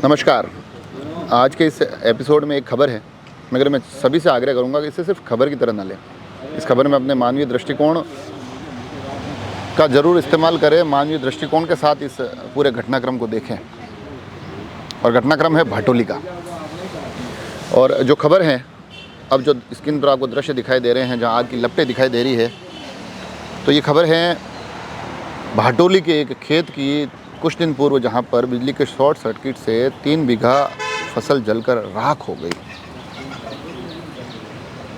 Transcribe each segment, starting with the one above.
नमस्कार। आज के इस एपिसोड में एक खबर है, मगर मैं सभी से आग्रह करूंगा कि इसे सिर्फ खबर की तरह ना लें। इस खबर में अपने मानवीय दृष्टिकोण का ज़रूर इस्तेमाल करें, मानवीय दृष्टिकोण के साथ इस पूरे घटनाक्रम को देखें। और घटनाक्रम है भाटोली का। और जो खबर है, अब जो स्क्रीन पर आपको दृश्य दिखाई दे रहे हैं, जहाँ आग की लपटें दिखाई दे रही है, तो ये खबर है भाटोली के एक खेत की कुछ दिन पूर्व, जहाँ पर बिजली के शॉर्ट सर्किट से 3 बीघा फसल जलकर राख हो गई।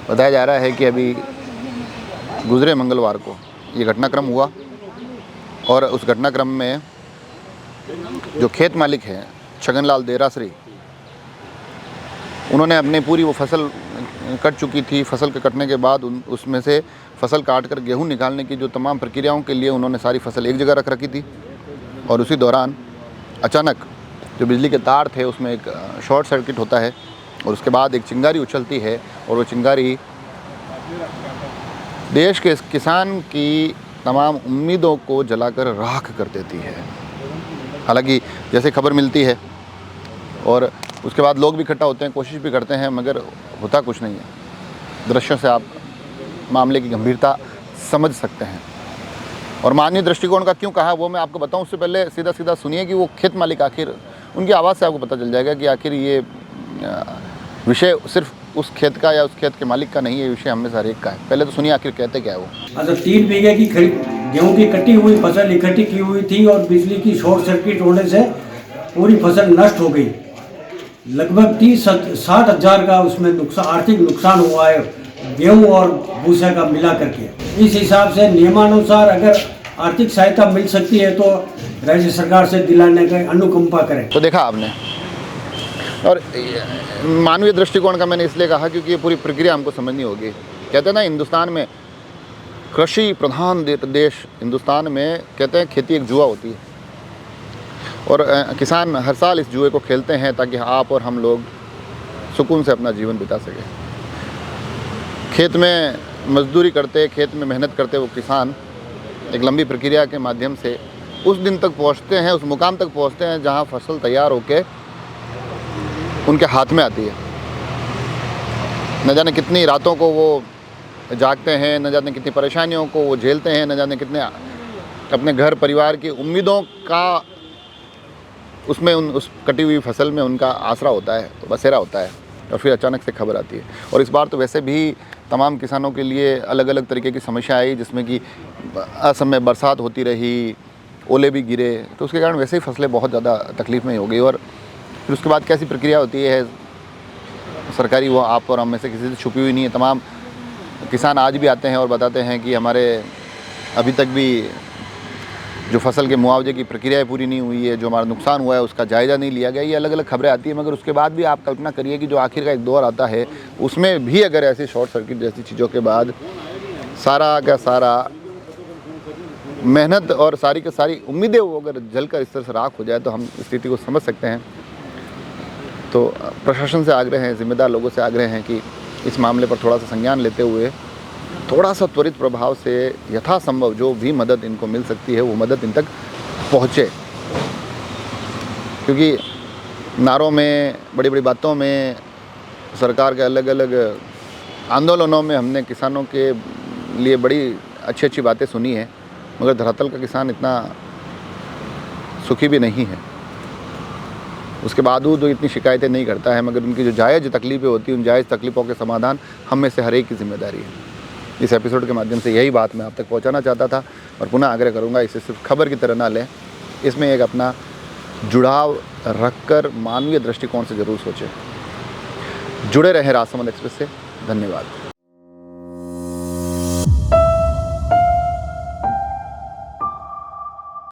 बताया जा रहा है कि अभी गुजरे मंगलवार को ये घटनाक्रम हुआ और उस घटनाक्रम में जो खेत मालिक हैं छगनलाल देरासरी, उन्होंने अपनी पूरी वो फसल कट चुकी थी। फसल के कटने के बाद उसमें से फसल काट कर गेहूँ निकालने की जो तमाम प्रक्रियाओं के लिए उन्होंने सारी फसल एक जगह रख रखी थी। और उसी दौरान अचानक जो बिजली के तार थे उसमें एक शॉर्ट सर्किट होता है और उसके बाद एक चिंगारी उछलती है और वो चिंगारी देश के किसान की तमाम उम्मीदों को जलाकर राख कर देती है। हालांकि जैसे खबर मिलती है और उसके बाद लोग भी इकट्ठा होते हैं, कोशिश भी करते हैं, मगर होता कुछ नहीं है। दृश्यों से आप मामले की गंभीरता समझ सकते हैं। और मानवीय दृष्टिकोण का क्यों कहा वो मैं आपको बताऊं। उससे पहले सीधा सुनिए कि वो खेत मालिक, आखिर उनकी आवाज़ से आपको पता चल जाएगा कि आखिर ये विषय सिर्फ उस खेत का या उस खेत के मालिक का नहीं है, ये विषय हम में से हर एक का है। पहले तो सुनिए आखिर कहते क्या है वो। अच्छा, 3 बीघे की गेहूं की कटी हुई फसल इकट्ठी की हुई थी और बिजली की शॉर्ट सर्किट होने से पूरी फसल नष्ट हो गई। लगभग 30-60 हज़ार का उसमें आर्थिक नुकसान हुआ है, गेहूं और भूसे का मिला करके। इस हिसाब से नियमानुसार अगर आर्थिक सहायता मिल सकती है तो राज्य सरकार से दिलाने का अनुकंपा करें। तो देखा आपने। और मानवीय दृष्टिकोण का मैंने इसलिए कहा क्योंकि ये पूरी प्रक्रिया हमको समझनी होगी। कहते हैं ना, हिंदुस्तान में कृषि प्रधान देश, हिंदुस्तान में कहते हैं खेती एक जुआ होती है और किसान हर साल इस जुए को खेलते हैं ताकि आप और हम लोग सुकून से अपना जीवन बिता सकें। खेत में मजदूरी करते, खेत में मेहनत करते वो किसान एक लंबी प्रक्रिया के माध्यम से उस दिन तक पहुंचते हैं, उस मुकाम तक पहुंचते हैं जहां फसल तैयार होके उनके हाथ में आती है। न जाने कितनी रातों को वो जागते हैं, न जाने कितनी परेशानियों को वो झेलते हैं, न जाने कितने अपने घर परिवार की उम्मीदों का उसमें उस कटी हुई फसल में उनका आसरा होता है, बसेरा होता है। और फिर अचानक से खबर आती है। और इस बार तो वैसे भी तमाम किसानों के लिए अलग अलग तरीके की समस्या आई, जिसमें कि असमय बरसात होती रही, ओले भी गिरे, तो उसके कारण वैसे ही फसलें बहुत ज़्यादा तकलीफ़ में हो गई। और फिर उसके बाद कैसी प्रक्रिया होती है सरकारी, वो आप और हम में से किसी से छुपी हुई नहीं है। तमाम किसान आज भी आते हैं और बताते हैं कि हमारे अभी तक भी जो फसल के मुआवजे की प्रक्रिया पूरी नहीं हुई है, जो हमारा नुकसान हुआ है उसका जायज़ा नहीं लिया गया। ये अलग अलग खबरें आती हैं, मगर उसके बाद भी आप कल्पना करिए कि जो आखिर का एक दौर आता है उसमें भी अगर ऐसी शॉर्ट सर्किट जैसी चीज़ों के बाद सारा का सारा मेहनत और सारी की सारी उम्मीदें वो अगर जलकर इस तरह से राख हो जाए तो हम स्थिति को समझ सकते हैं। तो प्रशासन से आग्रह है, जिम्मेदार लोगों से आग्रह है कि इस मामले पर थोड़ा सा संज्ञान लेते हुए थोड़ा सा त्वरित प्रभाव से यथासंभव जो भी मदद इनको मिल सकती है वो मदद इन तक पहुँचे। क्योंकि नारों में, बड़ी बड़ी बातों में, सरकार के अलग अलग आंदोलनों में हमने किसानों के लिए बड़ी अच्छी अच्छी बातें सुनी हैं, मगर धरातल का किसान इतना सुखी भी नहीं है। उसके बावजूद वो इतनी शिकायतें नहीं करता है, मगर उनकी जो जायज़ तकलीफ़ें होती हैं, उन जायज़ तकलीफ़ों के समाधान हम में से हर एक की जिम्मेदारी है। इस एपिसोड के माध्यम से यही बात मैं आप तक पहुंचाना चाहता था और पुनः आग्रह करूंगा, इसे सिर्फ खबर की तरह ना लें, इसमें एक अपना जुड़ाव रखकर मानवीय दृष्टिकोण से ज़रूर सोचें। जुड़े रहें राजसमंद एक्सप्रेस से। धन्यवाद।